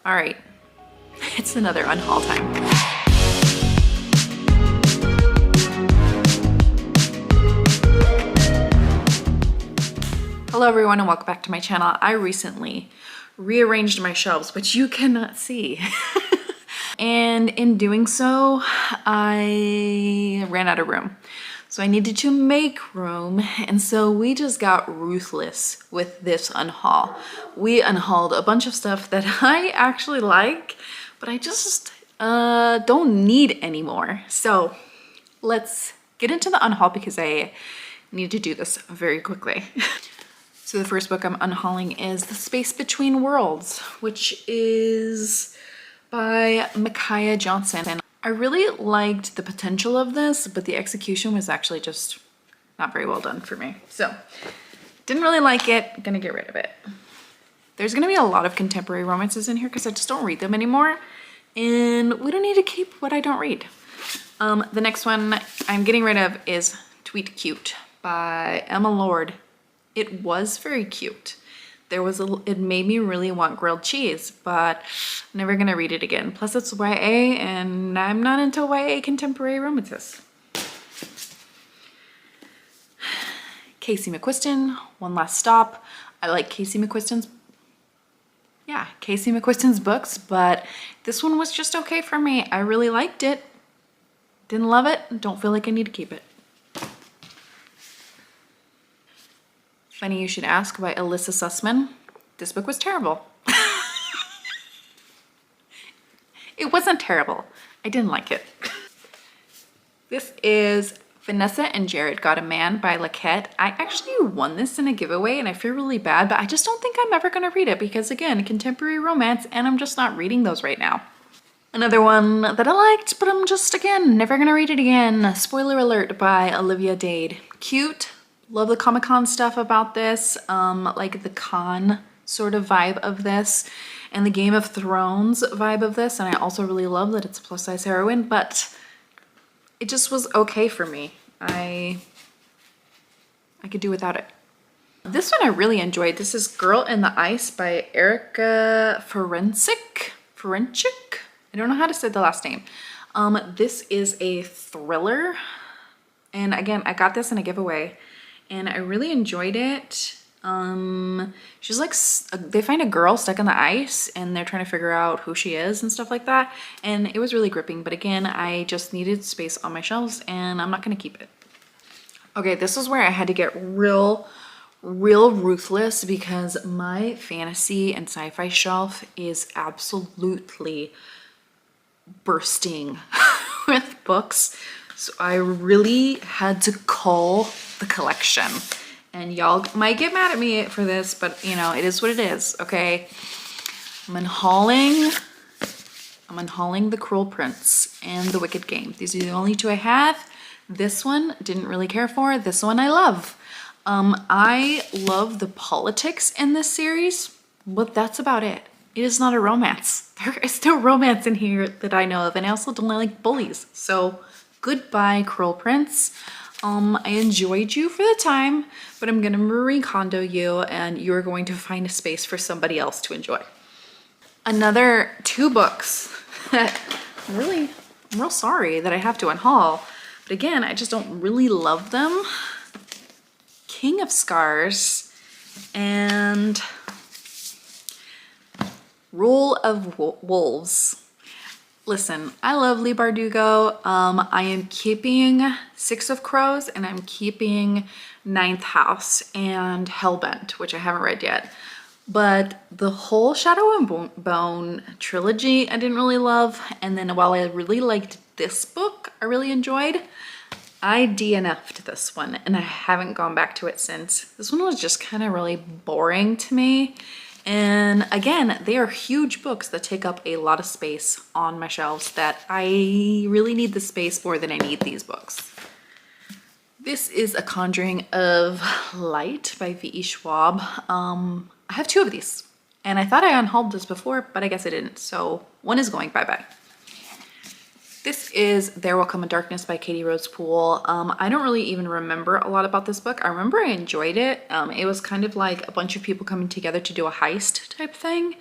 All right, it's another unhaul time. Hello everyone and welcome back to my channel. I recently rearranged my shelves, which you cannot see. And in doing so, I ran out of room. So I needed to make room, and so we just got ruthless with this unhaul. We unhauled a bunch of stuff that I actually like, but I just don't need anymore. So let's get into the unhaul because I need to do this very quickly. So the first book I'm unhauling is The Space Between Worlds, which is by Micaiah Johnson. And I really liked the potential of this, but the execution was actually just not very well done for me. So didn't really like it, gonna get rid of it. There's gonna be a lot of contemporary romances in here because I just don't read them anymore. And we don't need to keep what I don't read. The next one I'm getting rid of is Tweet Cute by Emma Lord. It was very cute. It made me really want grilled cheese, but I'm never gonna read it again. Plus it's YA and I'm not into YA contemporary romances. Casey McQuiston, One Last Stop. I like Casey McQuiston's books, but this one was just okay for me. I really liked it. Didn't love it, don't feel like I need to keep it. Funny You Should Ask by Alyssa Sussman. This book was terrible. It wasn't terrible. I didn't like it. This is Vanessa and Jared Got a Man by Laquette. I actually won this in a giveaway and I feel really bad, but I just don't think I'm ever gonna read it because again, contemporary romance, and I'm just not reading those right now. Another one that I liked, but I'm just, again, never gonna read it again. Spoiler alert by Olivia Dade. Cute. Love the Comic-Con stuff about this, like the con sort of vibe of this and the Game of Thrones vibe of this. And I also really love that it's a plus size heroine, but it just was okay for me. I could do without it. This one I really enjoyed. This is Girl in the Ice by Erica Ferencik. I don't know how to say the last name. This is a thriller. And again, I got this in a giveaway. And I really enjoyed it. She's like, they find a girl stuck in the ice and they're trying to figure out who she is and stuff like that. And it was really gripping, but again, I just needed space on my shelves and I'm not gonna keep it. Okay, this is where I had to get real ruthless because my fantasy and sci-fi shelf is absolutely bursting with books. So I really had to cull the collection. And y'all might get mad at me for this, but you know, it is what it is, okay? I'm unhauling The Cruel Prince and The Wicked Game. These are the only two I have. This one, didn't really care for. This one I love. I love the politics in this series, but that's about it. It is not a romance. There is no romance in here that I know of, and I also don't like bullies. So goodbye, Cruel Prince. I enjoyed you for the time, but I'm gonna Marie Kondo you and you're going to find a space for somebody else to enjoy. Another two books that I'm real sorry that I have to unhaul, but again, I just don't really love them. King of Scars and Rule of Wolves. Listen, I love Leigh Bardugo. I am keeping Six of Crows and I'm keeping Ninth House and Hellbent, which I haven't read yet. But the whole Shadow and Bone trilogy I didn't really love. And then while I really liked this book, I really enjoyed, I DNF'd this one and I haven't gone back to it since. This one was just kind of really boring to me. And again, they are huge books that take up a lot of space on my shelves that I really need the space more than I need these books. This is A Conjuring of Light by V.E. Schwab. I have two of these and I thought I unhauled this before, but I guess I didn't. So one is going bye-bye. This is There Will Come a Darkness by Katie Rose Poole. I don't really even remember a lot about this book. I remember I enjoyed it. It was kind of like a bunch of people coming together to do a heist type thing.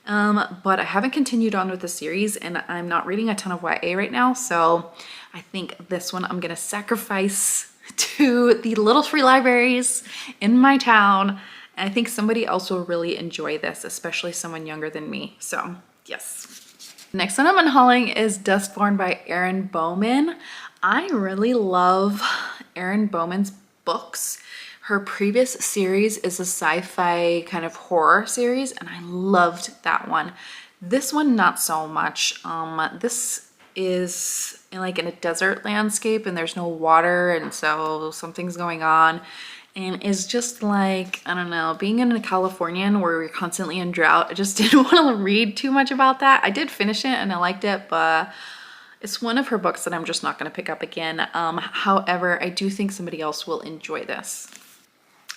But I haven't continued on with the series, and I'm not reading a ton of YA right now, so I think this one I'm gonna sacrifice to the little free libraries in my town. And I think somebody else will really enjoy this, especially someone younger than me. So yes. Next one I'm unhauling is Dustborn by Erin Bowman. I really love Erin Bowman's books. Her previous series is a sci-fi kind of horror series, and I loved that one. This one, not so much. This is in a desert landscape, and there's no water, and so something's going on. And it's just like, I don't know, being in a Californian where we're constantly in drought, I just didn't want to read too much about that. I did finish it and I liked it, but it's one of her books that I'm just not going to pick up again. However, I do think somebody else will enjoy this.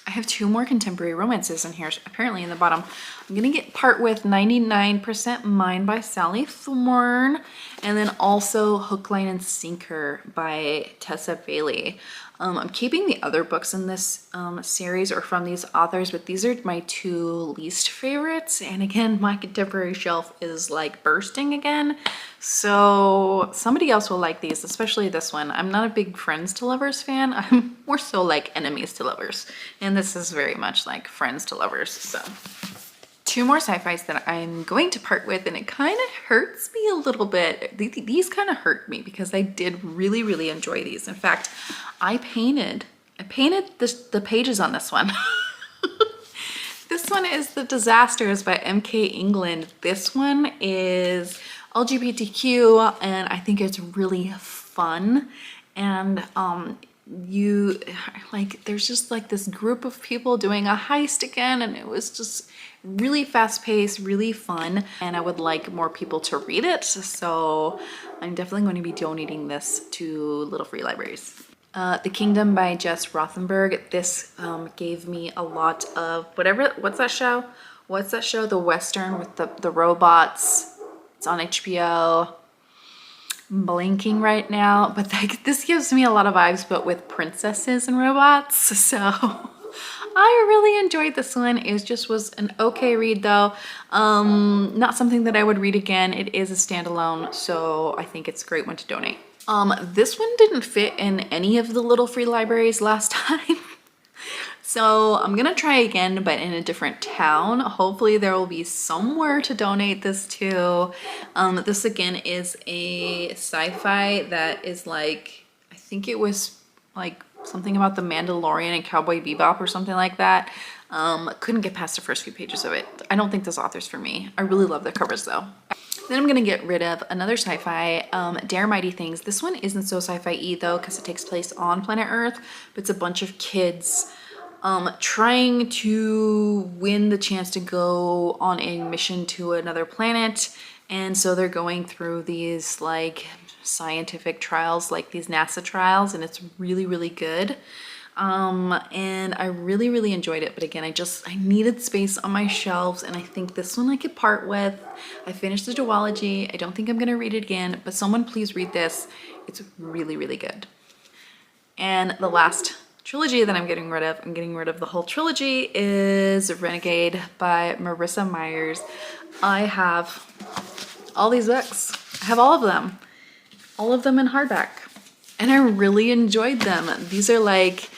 I have 2 more contemporary romances in here, apparently in the bottom. I'm gonna part with 99% Mine by Sally Thorne, and then also Hook, Line, and Sinker by Tessa Bailey. I'm keeping the other books in this series or from these authors, but these are my 2 least favorites. And again, my contemporary shelf is like bursting again. So somebody else will like these, especially this one. I'm not a big friends to lovers fan. I'm more so like enemies to lovers. And this is very much like friends to lovers. So 2 more sci-fis that I'm going to part with, and it kind of hurts me a little bit. These kind of hurt me because I did really, really enjoy these. In fact, I painted the pages on this one. This one is The Disasters by M.K. England. This one is LGBTQ, and I think it's really fun. And there's just like this group of people doing a heist again, and it was just really fast-paced, really fun, and I would like more people to read it, so I'm definitely going to be donating this to little free libraries. The Kingdom by Jess Rothenberg. This gave me a lot of what's that show? The Western with the robots. It's on HBO. I'm blanking right now, but this gives me a lot of vibes, but with princesses and robots, so I really enjoyed this one. It was an okay read though. Not something that I would read again. It is a standalone, so I think it's a great one to donate. This one didn't fit in any of the little free libraries last time. So I'm gonna try again, but in a different town. Hopefully there will be somewhere to donate this to. This again is a sci-fi that is like, I think it was like something about the Mandalorian and Cowboy Bebop or something like that. Couldn't get past the first few pages of it. I don't think this author's for me. I really love the covers though. Then I'm gonna get rid of another sci-fi, Dare Mighty Things. This one isn't so sci-fi-y though, because it takes place on planet Earth, but it's a bunch of kids trying to win the chance to go on a mission to another planet. And so they're going through these like scientific trials, like these NASA trials, and it's really, really good. And I really, really enjoyed it. But again, I needed space on my shelves, and I think this one I could part with. I finished the duology. I don't think I'm gonna read it again, but someone please read this. It's really, really good. And the last trilogy that I'm getting rid of the whole trilogy, is Renegade by Marissa Myers. I have all these books. I have all of them in hardback, and I really enjoyed them. These are like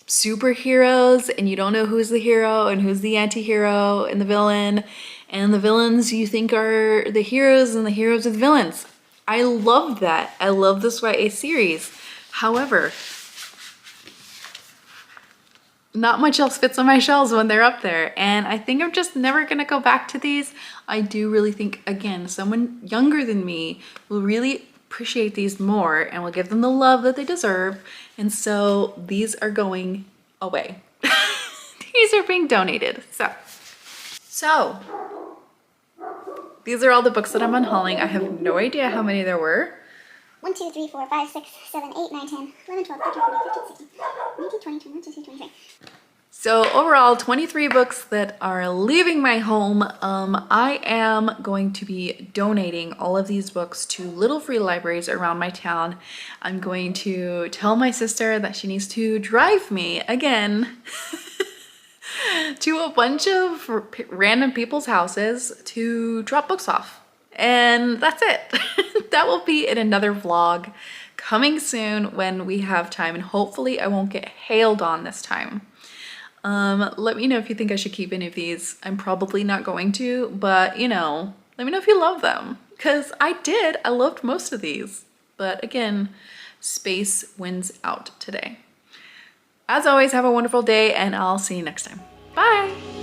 superheroes, and you don't know who's the hero and who's the anti-hero and the villain, and the villains you think are the heroes and the heroes are the villains. I love that. I love this YA series. However, not much else fits on my shelves when they're up there, and I think I'm just never gonna go back to these. I do really think, again, someone younger than me will really appreciate these more and will give them the love that they deserve, and so these are going away. These are being donated. So these are all the books that I'm unhauling. I have no idea how many there were. 1, 2, 3, 4, 5, 6, 7, 8, 9, 10, 11, 12, 13, 14, 15, 16, 19, 20, 21, 22, 23. So overall, 23 books that are leaving my home. I am going to be donating all of these books to little free libraries around my town. I'm going to tell my sister that she needs to drive me again to a bunch of random people's houses to drop books off. And that's it. That will be in another vlog coming soon when we have time, and hopefully I won't get hailed on this time. Let me know if you think I should keep any of these. I'm probably not going to, but you know, let me know if you love them, because I did. I loved most of these, but again, space wins out today. As always, have a wonderful day, and I'll see you next time. Bye.